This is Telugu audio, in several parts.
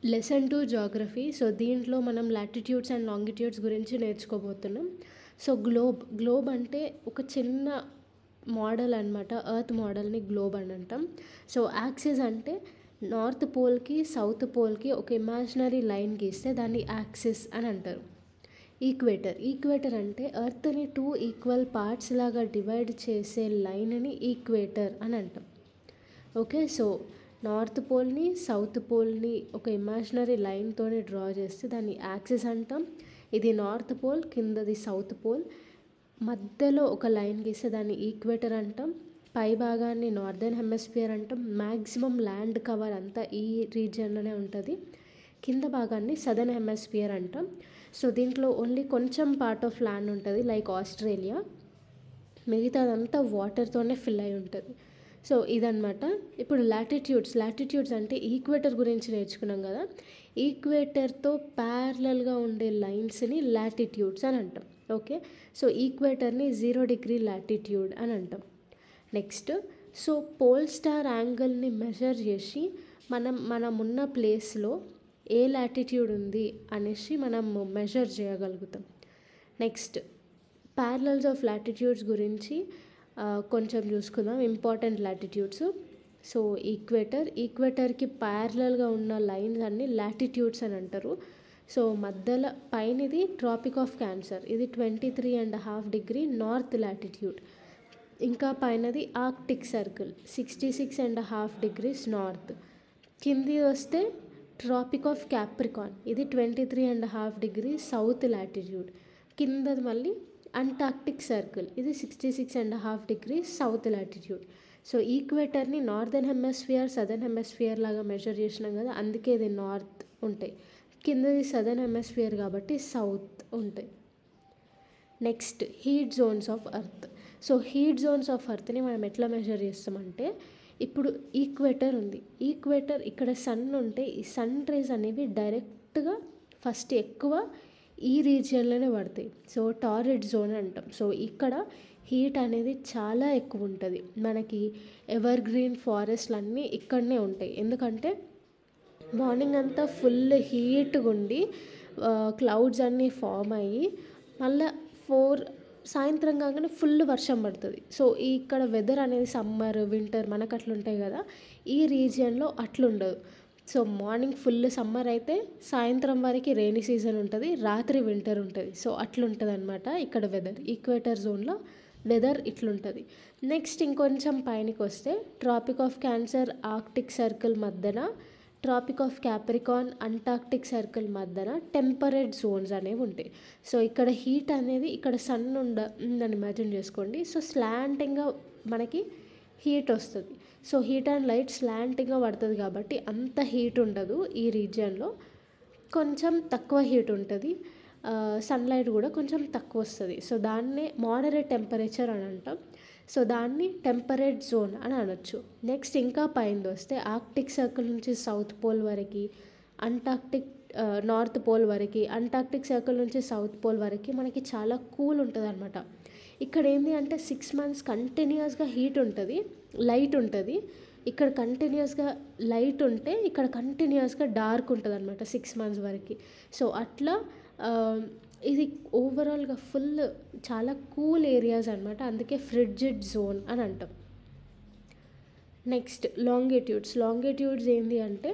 Lesson 2 geography. సో, దీంట్లో మనం లాటిట్యూడ్స్ అండ్ లాంగిట్యూడ్స్ గురించి నేర్చుకోబోతున్నాం. సో, గ్లోబ్ అంటే ఒక చిన్న మోడల్ అనమాట. ఎర్త్ మోడల్‌ని గ్లోబ్ అని అంటాం. సో, యాక్సిస్ అంటే నార్త్ పోల్‌కి, సౌత్ పోల్‌కి ఒక ఇమాజినరీ లైన్ గీస్తే దాన్ని యాక్సిస్ అని అంటారు. ఈక్వేటర్ అంటే ఎర్త్‌ని 2 ఈక్వల్ పార్ట్స్ లాగా డివైడ్ చేసే లైన్‌ని ఈక్వేటర్ అని అంటాం. ఓకే. సో, నార్త్ పోల్‌ని, సౌత్ పోల్‌ని ఒక ఇమాజినరీ లైన్‌తోని డ్రా చేస్తే దాన్ని యాక్సిస్ అంటాం. ఇది నార్త్ పోల్, కిందది సౌత్ పోల్. మధ్యలో ఒక లైన్ గీస్తే దాన్ని ఈక్వేటర్ అంటాం. పై భాగాన్ని నార్దర్న్ హెమిస్ఫియర్ అంటాం. మ్యాక్సిమం ల్యాండ్ కవర్ అంతా ఈ రీజియన్‌లోనే ఉంటుంది. కింద భాగాన్ని సదర్న్ హెమిస్ఫియర్ అంటాం. సో, దీంట్లో ఓన్లీ కొంచెం పార్ట్ ఆఫ్ ల్యాండ్ ఉంటుంది, లైక్ ఆస్ట్రేలియా. మిగతాదంతా వాటర్తోనే ఫిల్ అయి ఉంటుంది. సో, ఇదనమాట. ఇప్పుడు లాటిట్యూడ్స్ అంటే ఈక్వేటర్ గురించి నేర్చుకున్నాం కదా. ఈక్వేటర్తో ప్యారలల్గా ఉండే లైన్స్ని లాటిట్యూడ్స్ అని అంటాం. ఓకే. సో, ఈక్వేటర్ని 0 డిగ్రీ లాటిట్యూడ్ అని అంటాం. నెక్స్ట్, సో పోల్ స్టార్ యాంగిల్ని మెజర్ చేసి మనం ఉన్న ప్లేస్లో ఏ లాటిట్యూడ్ ఉంది అనేసి మనం మెజర్ చేయగలుగుతాం. నెక్స్ట్, ప్యారలల్స్ ఆఫ్ లాటిట్యూడ్స్ గురించి కొంచెం చూసుకుందాం. Important latitudes. సో, ఈక్వేటర్కి ప్యారలల్గా ఉన్న లైన్స్ అన్ని లాటిట్యూడ్స్ అని అంటారు. సో, మధ్యలో పైనది ట్రాపిక్ ఆఫ్ క్యాన్సర్, ఇది 23.5 డిగ్రీ నార్త్ లాటిట్యూడ్. ఇంకా పైనది ఆర్క్టిక్ సర్కిల్, 66.5 డిగ్రీస్ నార్త్. కింది వస్తే ట్రాపిక్ ఆఫ్ క్యాప్రికాన్, ఇది 23.5 డిగ్రీ సౌత్ లాటిట్యూడ్. కిందది మళ్ళీ అంటార్క్టిక్ సర్కిల్, ఇది 66.5 డిగ్రీ సౌత్ లాటిట్యూడ్. సో, ఈక్వేటర్ని నార్దర్న్ హెమిస్ఫియర్, సదర్న్ హెమిస్ఫియర్ లాగా మెజర్ చేసినాం కదా, అందుకే ఇది నార్త్ ఉంటాయి. కిందది సదర్న్ హెమిస్ఫియర్ కాబట్టి సౌత్ ఉంటాయి. Next, heat zones of earth. So, heat zones of ఎర్త్ని మనం ఎట్లా మెజర్ చేస్తామంటే, ఇప్పుడు ఈక్వేటర్ ఉంది. ఈక్వేటర్ ఇక్కడ సన్ ఉంటే ఈ సన్ రేస్ అనేవి డైరెక్ట్గా ఫస్ట్ ఎక్కువ ఈ రీజియన్లోనే పడతాయి. సో, టారిడ్ జోన్ అంటాం. సో, ఇక్కడ హీట్ అనేది చాలా ఎక్కువ ఉంటుంది. మనకి ఎవర్ గ్రీన్ ఫారెస్ట్లు అన్నీ ఇక్కడనే ఉంటాయి. ఎందుకంటే మార్నింగ్ అంతా ఫుల్ హీట్గా ఉండి క్లౌడ్స్ అన్నీ ఫామ్ అయ్యి మళ్ళీ సాయంత్రం కాగానే ఫుల్ వర్షం పడుతుంది. సో, ఇక్కడ వెదర్ అనేది సమ్మర్, వింటర్ మనకు అట్లుంటాయి కదా, ఈ రీజియన్లో అట్లుండదు. సో, మార్నింగ్ ఫుల్ సమ్మర్ అయితే సాయంత్రం వరకు రెయినీ సీజన్ ఉంటుంది, రాత్రి వింటర్ ఉంటుంది. సో, అట్లుంటుంది అనమాట ఇక్కడ వెదర్. ఈక్వేటర్ జోన్లో వెదర్ ఇట్లుంటుంది. నెక్స్ట్, ఇంకొంచెం పైనకి వస్తే tropic of Cancer, Arctic circle మధ్యన tropic of Capricorn, Antarctic circle మధ్యన టెంపరేట్ జోన్స్ అనేవి ఉంటాయి. సో, ఇక్కడ హీట్ అనేది ఇక్కడ సన్ ఉందని ఇమాజిన్ చేసుకోండి. సో, స్లాంటింగ్గా మనకి హీట్ వస్తుంది. సో, హీట్ అండ్ లైట్ స్లాంటింగ్గా పడుతుంది కాబట్టి అంత హీట్ ఉండదు ఈ రీజియన్లో. కొంచెం తక్కువ హీట్ ఉంటుంది. సన్లైట్ కూడా కొంచెం తక్కువ వస్తుంది. సో, దాన్నే మోడరేట్ టెంపరేచర్ అని అంటాం. సో, దాన్ని టెంపరేట్ జోన్ అని అనొచ్చు. నెక్స్ట్, ఇంకా పైన వస్తే ఆర్క్టిక్ సర్కిల్ నుంచి సౌత్ పోల్ వరకు, నార్త్ పోల్ వరకు, అంటార్క్టిక్ సర్కిల్ నుంచి సౌత్ పోల్ వరకు మనకి చాలా కూల్ ఉంటుంది అనమాట. ఇక్కడ ఏంటి అంటే 6 months కంటిన్యూస్గా హీట్ ఉంటుంది, లైట్ ఉంటుంది. ఇక్కడ కంటిన్యూస్గా లైట్ ఉంటే ఇక్కడ కంటిన్యూస్గా డార్క్ ఉంటుంది అనమాట 6 months వరకు. సో, అట్లా ఇది ఓవరాల్గా ఫుల్ చాలా కూల్ ఏరియాస్ అనమాట. అందుకే ఫ్రిడ్జిడ్ జోన్ అని అంటాం. నెక్స్ట్, లాంగిట్యూడ్స్ ఏంటి అంటే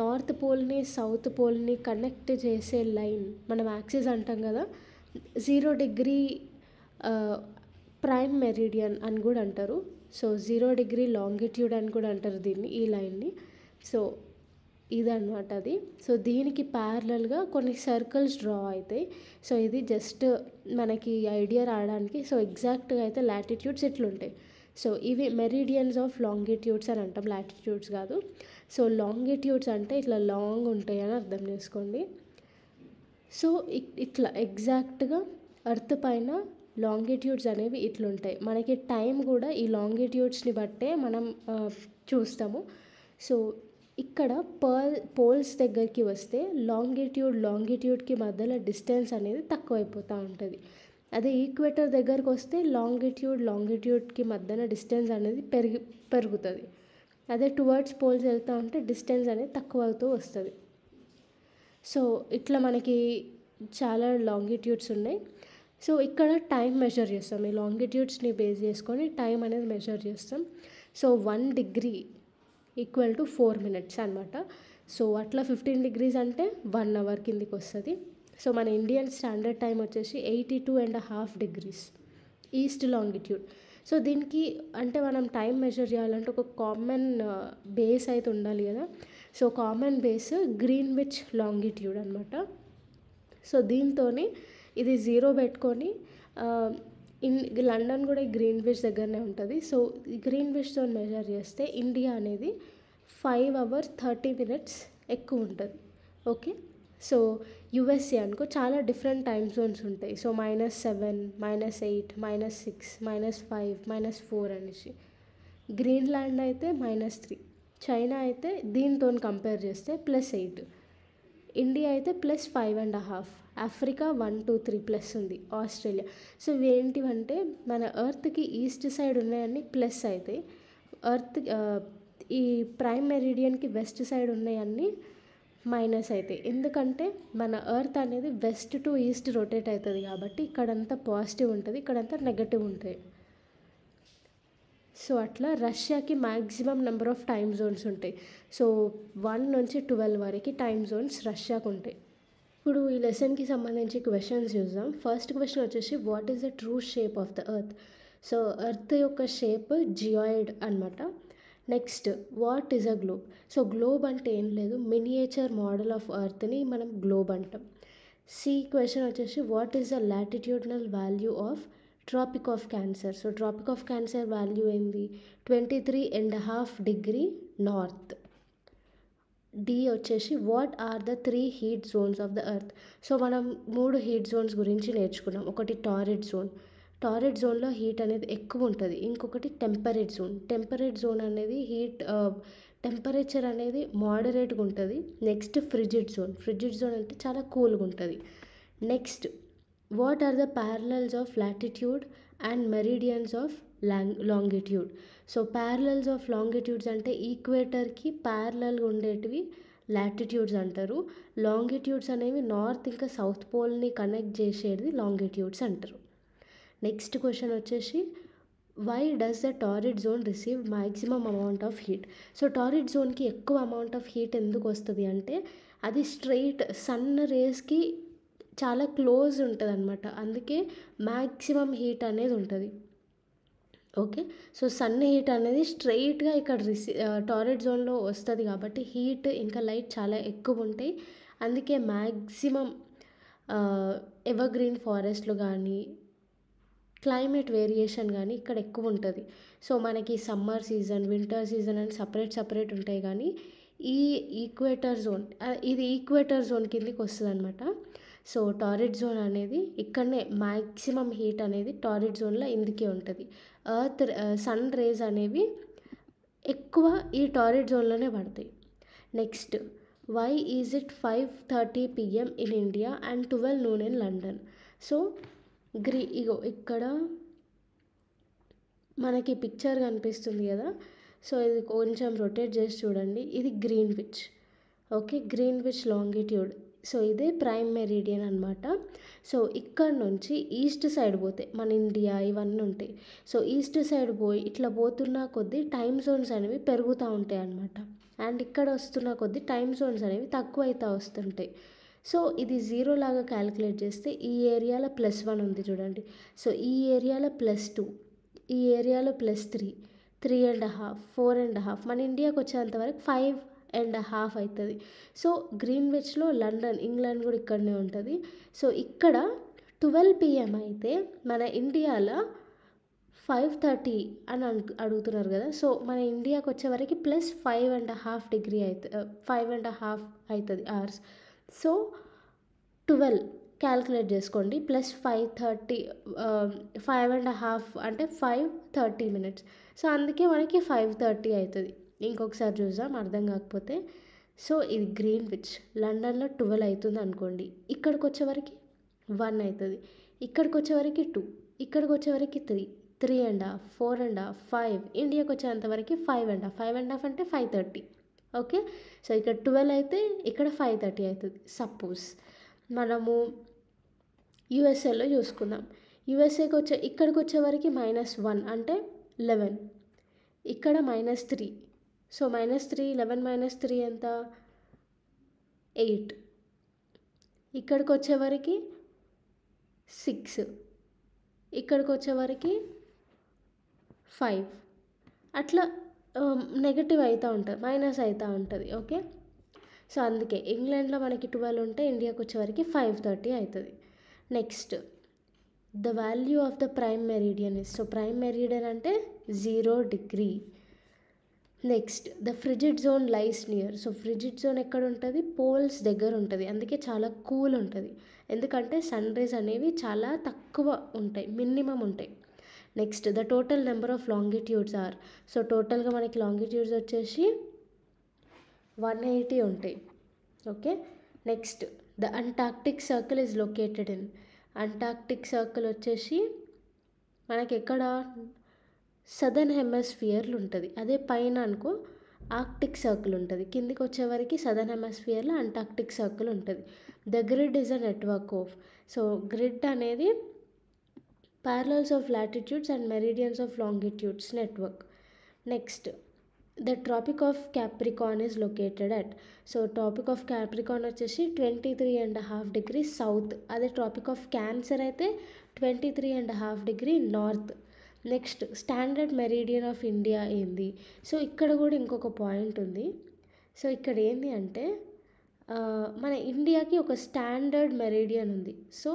నార్త్ పోల్ని, సౌత్ పోల్ని కనెక్ట్ చేసే లైన్ మనం యాక్సిస్ అంటాం కదా. 0 డిగ్రీ ప్రైమ్ మెరిడియన్ అని కూడా అంటారు. సో, 0 డిగ్రీ లాంగిట్యూడ్ అని కూడా అంటారు దీన్ని, ఈ లైన్ని. సో, ఇదన్నమాట అది. సో, దీనికి ప్యారలల్గా కొన్ని సర్కిల్స్ డ్రా అవుతాయి. సో, ఇది జస్ట్ మనకి ఐడియా రావడానికి. సో, ఎగ్జాక్ట్గా అయితే లాటిట్యూడ్స్ ఇట్లుంటాయి. సో, ఇవి మెరిడియన్స్ ఆఫ్ లాంగిట్యూడ్స్ అని అంటాం, లాటిట్యూడ్స్ కాదు. సో, లాంగిట్యూడ్స్ అంటే ఇట్లా లాంగ్ ఉంటాయి అని అర్థం చేసుకోండి. సో, ఇట్లా ఎగ్జాక్ట్గా ఎర్త్ పైన లాంగిట్యూడ్స్ అనేవి ఇట్లుంటాయి. మనకి టైం కూడా ఈ లాంగిట్యూడ్స్ని బట్టే మనం చూస్తాము. సో, ఇక్కడ పోల్స్ దగ్గరికి వస్తే లాంగిట్యూడ్కి మధ్యలో డిస్టెన్స్ అనేది తక్కువైపోతూ ఉంటుంది. అదే ఈక్వేటర్ దగ్గరకు వస్తే లాంగిట్యూడ్కి మధ్యన డిస్టెన్స్ అనేది పెరుగుతుంది. అదే టువర్డ్స్ పోల్స్ వెళ్తూ ఉంటే డిస్టెన్స్ అనేది తక్కువ అవుతూ వస్తుంది. సో ఇట్లా మనకి చాలా లాంగిట్యూడ్స్ ఉన్నాయి. సో ఇక్కడ టైం మెజర్ చేస్తాం. ఈ లాంగిట్యూడ్స్ని బేస్ చేసుకొని టైం అనేది మెజర్ చేస్తాం. So 1 degree equal to 4 minutes అనమాట. సో అట్లా 15 డిగ్రీస్ అంటే 1 అవర్ కిందికి వస్తుంది. సో మన ఇండియన్ స్టాండర్డ్ టైం వచ్చేసి 82.5 డిగ్రీస్ ఈస్ట్ లాంగిట్యూడ్. సో దీనికి అంటే మనం టైం మెజర్ చేయాలంటే ఒక కామన్ బేస్ అయితే ఉండాలి కదా. So common base Greenwich longitude అనమాట. సో దీంతో ఇది 0 పెట్టుకొని లండన్ కూడా గ్రీన్విచ్ దగ్గరనే ఉంటుంది. సో గ్రీన్విచ్తో మెజర్ చేస్తే ఇండియా అనేది 5 hours 30 minutes ఎక్కువ ఉంటుంది. ఓకే. సో యుఎస్ఏ అనుకో చాలా డిఫరెంట్ టైమ్ జోన్స్ ఉంటాయి. సో -7, -8, -6, -5, -4 అనేసి. గ్రీన్లాండ్ అయితే -3, చైనా అయితే దీంతో కంపేర్ చేస్తే +8, ఇండియా అయితే +5.5, ఆఫ్రికా 1, 2, 3 ప్లస్ ఉంది, ఆస్ట్రేలియా. సో ఇవేంటివంటే మన ఎర్త్కి ఈస్ట్ సైడ్ ఉన్నాయన్నీ ప్లస్ అవుతాయి, ఎర్త్ ఈ ప్రైమ్ మెరిడియన్కి వెస్ట్ సైడ్ ఉన్నాయన్నీ మైనస్ అవుతాయి. ఎందుకంటే మన ఎర్త్ అనేది వెస్ట్ టు ఈస్ట్ రొటేట్ అవుతుంది కాబట్టి ఇక్కడంతా పాజిటివ్ ఉంటుంది, ఇక్కడంతా నెగటివ్ ఉంటుంది. సో అట్లా రష్యాకి maximum number of time zones ఉంటాయి. సో 1 నుంచి 12 వరకు టైమ్ జోన్స్ రష్యాకు ఉంటాయి. ఇప్పుడు ఈ లెసన్కి సంబంధించి క్వశ్చన్స్ చూద్దాం. ఫస్ట్ క్వశ్చన్ వచ్చేసి what is the true shape of the earth. So earth యొక్క షేప్ జియాయిడ్ అనమాట. Next what is a globe. So globe అంటే ఏం లేదు, మినియేచర్ మోడల్ ఆఫ్ ఎర్త్ని మనం గ్లోబ్ అంటాం. సి క్వశ్చన్ వచ్చేసి what is the latitudinal value of Tropic of Cancer. So Tropic of Cancer value ఏంది, 23.5 డిగ్రీ నార్త్. డి వచ్చేసి what are the 3 heat zones of the earth. So మనం 3 హీట్ జోన్స్ గురించి నేర్చుకున్నాం. ఒకటి టారిడ్ జోన్, టారిడ్ జోన్లో హీట్ అనేది ఎక్కువ ఉంటుంది. ఇంకొకటి టెంపరేట్ జోన్, టెంపరేట్ జోన్ అనేది హీట్ టెంపరేచర్ అనేది మోడరేట్గా ఉంటుంది. Next frigid zone, frigid zone అంటే చాలా కూల్గా ఉంటుంది. Next what are the parallels of latitude and meridians of longitude. So parallels of longitudes అంటే ఈక్వేటర్కి ప్యారలల్గా ఉండేటివి లాటిట్యూడ్స్ అంటారు. లాంగిట్యూడ్స్ అనేవి నార్త్ ఇంకా సౌత్ పోల్ని కనెక్ట్ చేసేది లాంగిట్యూడ్స్ అంటారు. నెక్స్ట్ క్వశ్చన్ వచ్చేసి why does the torrid zone receive maximum amount of heat. So torrid జోన్కి ఎక్కువ అమౌంట్ ఆఫ్ హీట్ ఎందుకు వస్తుంది అంటే అది స్ట్రెయిట్ సన్ రేస్కి చాలా క్లోజ్ ఉంటుంది అనమాట, అందుకే మ్యాక్సిమం హీట్ అనేది ఉంటుంది. ఓకే. సో సన్ హీట్ అనేది స్ట్రెయిట్గా ఇక్కడ టారిడ్ జోన్లో వస్తుంది కాబట్టి హీట్ ఇంకా లైట్ చాలా ఎక్కువ ఉంటాయి. అందుకే మ్యాక్సిమం ఎవర్గ్రీన్ ఫారెస్ట్లు కానీ క్లైమేట్ వేరియేషన్ కానీ ఇక్కడ ఎక్కువ ఉంటుంది. సో మనకి సమ్మర్ సీజన్, వింటర్ సీజన్ అని సపరేట్ ఉంటాయి. కానీ ఈ ఈక్వేటర్ జోన్, ఇది ఈక్వేటర్ జోన్ కిందకి వస్తుంది అనమాట. సో టారిడ్ జోన్ అనేది ఇక్కడనే మ్యాక్సిమం హీట్ అనేది టారిడ్ జోన్లో ఇందుకే ఉంటుంది. ఎర్త్ సన్ రేస్ అనేవి ఎక్కువ ఈ టారిడ్ జోన్లోనే పడతాయి. Next why is it 5:30 PM in India and 12 noon in London. So ఇగో ఇక్కడ మనకి పిక్చర్ కనిపిస్తుంది కదా. సో ఇది కొంచెం రొటేట్ చేసి చూడండి, ఇది Greenwich. Okay, Greenwich longitude. So ఇదే ప్రైమ్ మెరిడియన్ అనమాట. సో ఇక్కడ నుంచి ఈస్ట్ సైడ్ పోతే మన ఇండియా ఇవన్నీ ఉంటాయి. సో ఈస్ట్ సైడ్ పోయి ఇట్లా పోతున్న కొద్దీ టైమ్ జోన్స్ అనేవి పెరుగుతూ ఉంటాయి అన్నమాట. అండ్ ఇక్కడ వస్తున్న కొద్దీ టైమ్ జోన్స్ అనేవి తక్కువ అవుతూ వస్తుంటాయి. సో ఇది 0 లాగా క్యాలిక్యులేట్ చేస్తే ఈ ఏరియాలో +1 ఉంది చూడండి. సో ఈ ఏరియాలో +2, ఈ ఏరియాలో +3, 3.5, 4.5, మన ఇండియాకి వచ్చేంతవరకు 5.5 అవుతుంది. సో గ్రీన్విచ్లో లండన్, ఇంగ్లాండ్ కూడా ఇక్కడనే ఉంటుంది. సో ఇక్కడ 12 PM అయితే మన ఇండియాలో 5:30 అని అడుగుతున్నారు కదా. సో మన ఇండియాకి వచ్చేవరకు +5.5 డిగ్రీ అవుతుంది, 5.5 అవుతుంది అవర్స్. సో 12 క్యాల్కులేట్ చేసుకోండి, +5:30, 5.5 అంటే 5:30 minutes. సో అందుకే మనకి 5:30 అవుతుంది. ఇంకొకసారి చూద్దాం అర్థం కాకపోతే. సో ఇది గ్రీన్విచ్, లండన్లో 12 అవుతుంది అనుకోండి, ఇక్కడికి వచ్చేవరకు 1 అవుతుంది, ఇక్కడికి వచ్చేవరకు 2, ఇక్కడికి వచ్చేవరకు 3, 3.5, 4.5, 5, ఇండియాకి వచ్చేంతవరకు 5.5 అంటే 5:30. ఓకే. సో ఇక్కడ 12 అయితే ఇక్కడ 5:30 అవుతుంది. సపోజ్ మనము యూఎస్ఏలో చూసుకుందాం. ఇక్కడికి వచ్చేవరకు -1 అంటే 11, ఇక్కడ -3. సో -3, 11 - 3 ఎంత? 8. ఇక్కడికి వచ్చేవరకు 6, ఇక్కడికి వచ్చేవరకు 5. అట్లా నెగటివ్ అవుతూ ఉంటుంది, మైనస్ అవుతూ ఉంటుంది. ఓకే. సో అందుకే ఇంగ్లాండ్లో మనకి 12 ఉంటే ఇండియాకి వచ్చేవరకు 5:30 అవుతుంది. Next the value of the prime meridian is, so prime meridian అంటే 0 degree. Next the frigid zone lies near, so frigid zone ఎక్కడ ఉంటుంది? పోల్స్ దగ్గర ఉంటుంది, అందుకే చాలా కూల్ ఉంటుంది. ఎందుకంటే సన్ రేస్ అనేవి చాలా తక్కువ ఉంటాయి, మినిమం ఉంటాయి. Next the total number of longitudes are, so టోటల్గా మనకి లాంగిట్యూడ్స్ వచ్చేసి 180 ఉంటాయి. Okay. Next the Antarctic circle is located in, Antarctic circle వచ్చేసి మనకి ఎక్కడ? సదర్న్ హెమిస్ఫియర్లో ఉంటుంది. అదే పైన అనుకో ఆర్క్టిక్ సర్కిల్ ఉంటుంది, కిందికి వచ్చేవరకు సదర్న్ హెమిస్ఫియర్లో అంటార్క్టిక్ సర్కిల్ ఉంటుంది. The grid is a network of, so grid అనేది parallels of latitudes and meridians of longitudes network. Next, the Tropic of Capricorn is located at, so Tropic of Capricorn వచ్చేసి 23.5 degrees south, అదే Tropic of Cancer అయితే 23.5 degree north. Next standard meridian of India ఏంది? సో ఇక్కడ కూడా ఇంకొక పాయింట్ ఉంది. సో ఇక్కడ ఏంది అంటే మన ఇండియాకి ఒక స్టాండర్డ్ మెరీడియన్ ఉంది. సో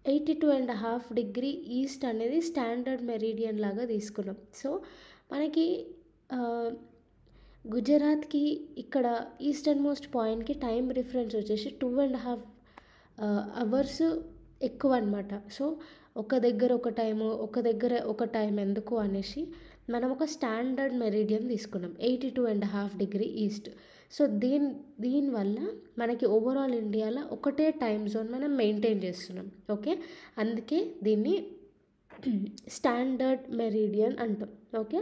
82.5 degree ఈస్ట్ అనేది స్టాండర్డ్ మెరీడియన్ లాగా తీసుకున్నాం. సో మనకి గుజరాత్కి ఇక్కడ ఈస్టర్న్ మోస్ట్ పాయింట్కి టైం డిఫరెన్స్ వచ్చేసి 2.5 అవర్స్ ఎక్కువ అనమాట. సో ఒక దగ్గర ఒక టైము, ఒక దగ్గర ఒక టైం ఎందుకు అనేసి మనం ఒక స్టాండర్డ్ మెరీడియన్ తీసుకున్నాం 82.5 degree ఈస్ట్. సో దీనివల్ల మనకి ఓవరాల్ ఇండియాలో ఒకటే టైం జోన్ మనం మెయింటైన్ చేస్తున్నాం. ఓకే. అందుకే దీన్ని స్టాండర్డ్ మెరీడియన్ అంటాం. Okay.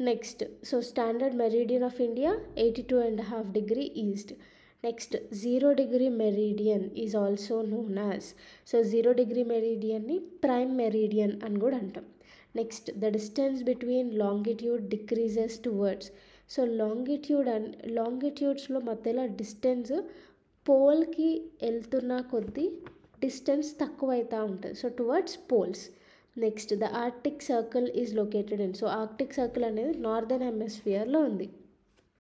Next so standard meridian of India 82.5 degree east. Next 0 degree meridian is also known as, so 0 degree మెరీడియన్ని ప్రైమ్ మెరీడియన్ అని కూడా అంటాం. Next the distance between longitude decreases towards, so లాంగిట్యూడ్స్లో మధ్యలో డిస్టెన్స్ పోల్కి వెళ్తున్న కొద్దీ డిస్టెన్స్ తక్కువ అవుతూ ఉంటుంది, so towards poles. Next the Arctic circle is located in, so Arctic circle అనేది నార్దర్న్ హెమిస్ఫియర్లో ఉంది.